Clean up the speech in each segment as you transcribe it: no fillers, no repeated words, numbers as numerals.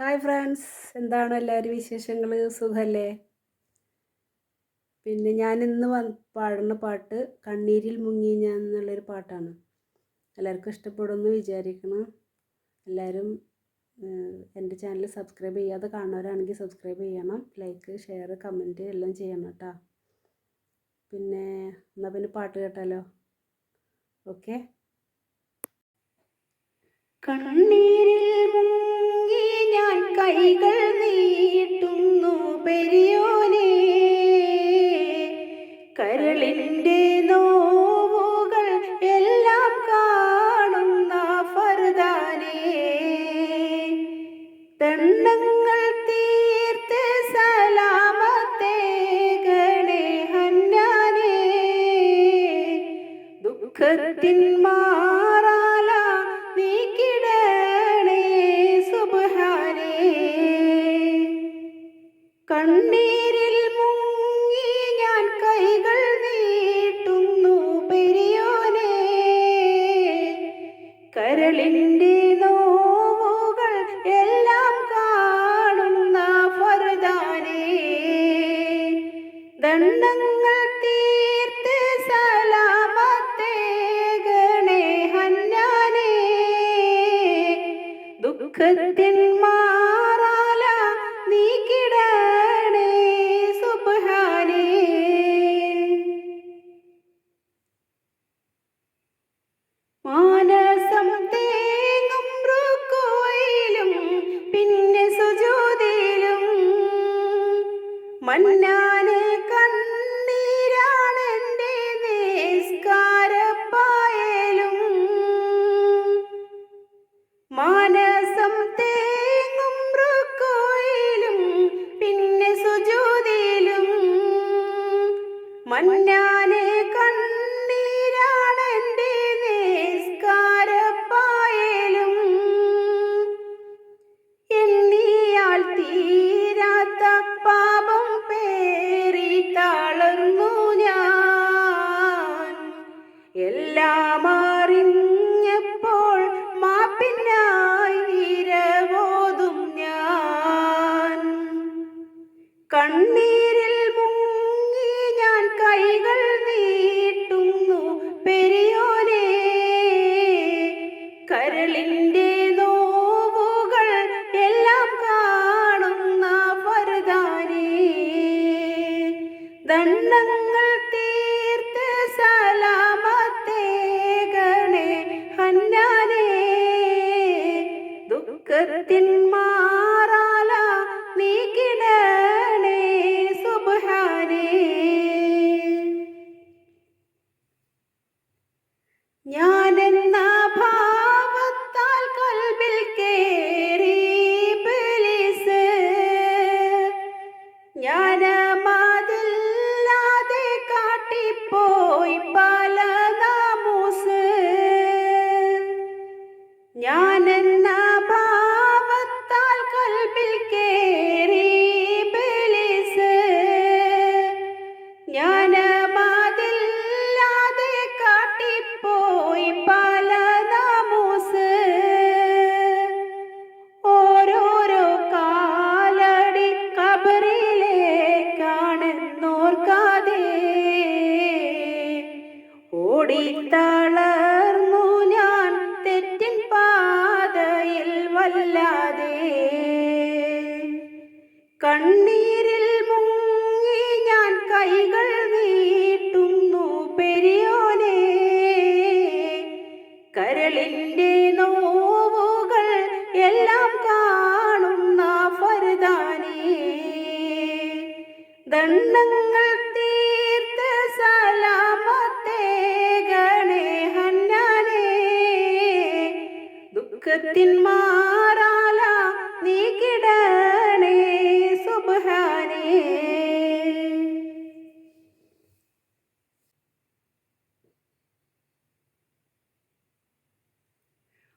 Hi friends, എന്താണ് എല്ലാവരും വിശേഷങ്ങൾ? സുഖമല്ലേ? പിന്നെ ഞാനിന്ന് പാടുന്ന പാട്ട് കണ്ണീരിൽ മുങ്ങി ഞാൻ എന്നുള്ളൊരു പാട്ടാണ്. എല്ലാവർക്കും ഇഷ്ടപ്പെടുമെന്ന് വിചാരിക്കണം. എല്ലാവരും എൻ്റെ ചാനൽ സബ്സ്ക്രൈബ് ചെയ്യാതെ കാണുന്നവരാണെങ്കിൽ സബ്സ്ക്രൈബ് ചെയ്യണം. ലൈക്ക്, ഷെയർ, കമൻറ്റ് എല്ലാം ചെയ്യണം കേട്ടോ. എന്നാൽ പിന്നെ പാട്ട് കേട്ടാലോ? ഓക്കെ. കണ്ണീരിൽ മുങ്ങി ഞാൻ കൈകൾ നീട്ടുന്നു പെരിയോനേ, കരളിൻ്റെ നോവുകൾ എല്ലാം കാണുന്ന ഫർദാനേ, ദണ്ഡങ്ങൾ തീർത്ത് സലാമത്തേകണേ ഹന്നാനേ, ദുഃഖത്തിൻ മാറാല നീക്കിടണേ സുബ്ഹാനേ, കണ്ണീരിൽ മുങ്ങി ഞാൻ കൈകൾ നീട്ടുന്നു പെരിയോനേ, കരളിൻ്റെ നോവുകൾ എല്ലാം കാണുന്ന ഫർദാനേ, ദണ്ഡങ്ങൾ തീർത്ത് സലാമത്തേകണേ ഹന്നാനേ, ദുഃഖത്തിൻ മാറാല നീക്കിടണേ സുബ്ഹാനേ. മാനസം തേങ്ങും റുക്കൂയിലും പിന്നെ സുജൂദിലും മന്നാനെ കണ്ണീരാണെൻ്റെ നിസ്കാരപ്പായലും, മാനസം തേങ്ങും റുക്കൂയിലും പിന്നെ സുജൂദിലും മന്നാനെ കണ്ണീരാണെൻ്റെ നിസ്കാരപ്പായലും, എണ്ണിയാൽ തീരാത്ത പാപം പേറി തളർന്നു ഞാൻ, എല്ലാം അറിഞ്ഞപ്പോൾ മാപ്പിനായി ഇരവോതും ഞാൻ, കണ്ണീരിൽ മുങ്ങി ഞാൻ കൈകൾ നീട്ടുന്നു പെരിയോനേ, കരളിൻ്റെ നോവുകൾ എല്ലാം കാണുന്ന ഫർദാനേ, ദണ്ഡങ്ങൾ തീർത്ത് സലാമത്തേകണേ ഹന്നാനേ, ദുഃഖത്തിൻ മാറാല നീക്കിടണേ സുബ്ഹാനേ. ഞാനെന്ന ഭാവത്താൽ കൽബിൽ കേറി ഇബ്ലീസ്, ജ്ഞാനമതില്ലാതെ കാട്ടിപ്പോയി പല നാമൂസ്, ഞാനെന്ന ഭാവത്താൽ കൽബിൽ കേറി ഇബ്ലീസ്, ജ്ഞാനമതില്ലാതെ കാട്ടിപ്പോയി പല നാമൂസ്, ഓരോരോ കാലടി ഖബറിലേക്കാണെന്നോർക്കാതെ ഓടിത്തളർന്നു ഞാൻ തെറ്റിൻ പാതയിൽ വല്ലാതെ, കണ്ണീരിൽ മുങ്ങി ഞാൻ കൈകൾ നീട്ടുന്നു പെരിയോനേ, കരളിൻ്റെ നോവുകൾ എല്ലാം കാണുന്ന ഫർദാനേ, ദണ്ഡങ്ങൾ തീർത്ത് സലാമത്തേകണേ ഹന്നാനേ, ദുഃഖത്തിൻ മാറാല നീക്കിടണേ സുബ്ഹാനേ.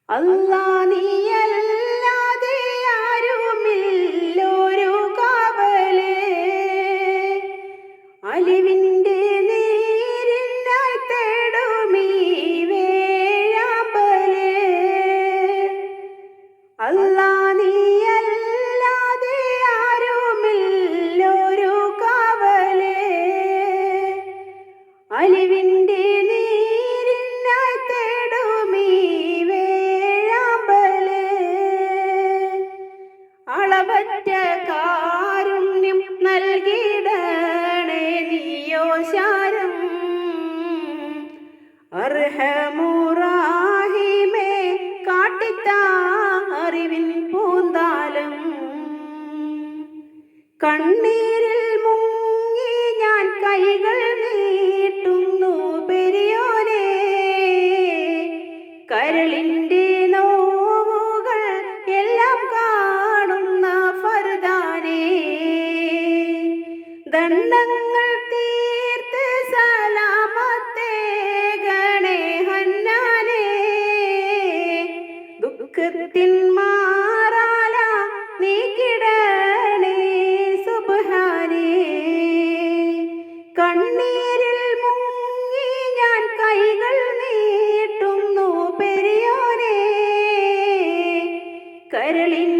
അല്ലാ നീയല്ലാതെ ആരുമില്ലൊരു കാവല്, അലിവിൻ്റെ നീരിനായി തേടുമീ വേഴാമ്പല്, അല്ലാ നീയല്ല അളവറ്റ കാരുണ്യം നൽകിടണേ നീയോ ശാരം അർഹമുറാഹിമേ കാട്ടിത്താ അറിവിൻ പൂന്താലം കണ്ണീരിൽ മുങ്ങി ഞാൻ കൈകൾ നീട്ടുന്നു പെരിയോനെ കരളിൻ്റെ നോവുകൾ എല്ലാം കാണുന്ന ഫർദാനേ ദണ്ഡങ്ങൾ തീർത്ത് സലാമത്തേകണേ ഹന്നാനേ ദുഃഖത്തിൻ മാറാല നീക്കിടണേ സുബ്ഹാനേ കണ്ണീരിൽ മുങ്ങി ഞാൻ കൈകൾ നീട്ടുന്നു പെരിയോനെ കരളിൻ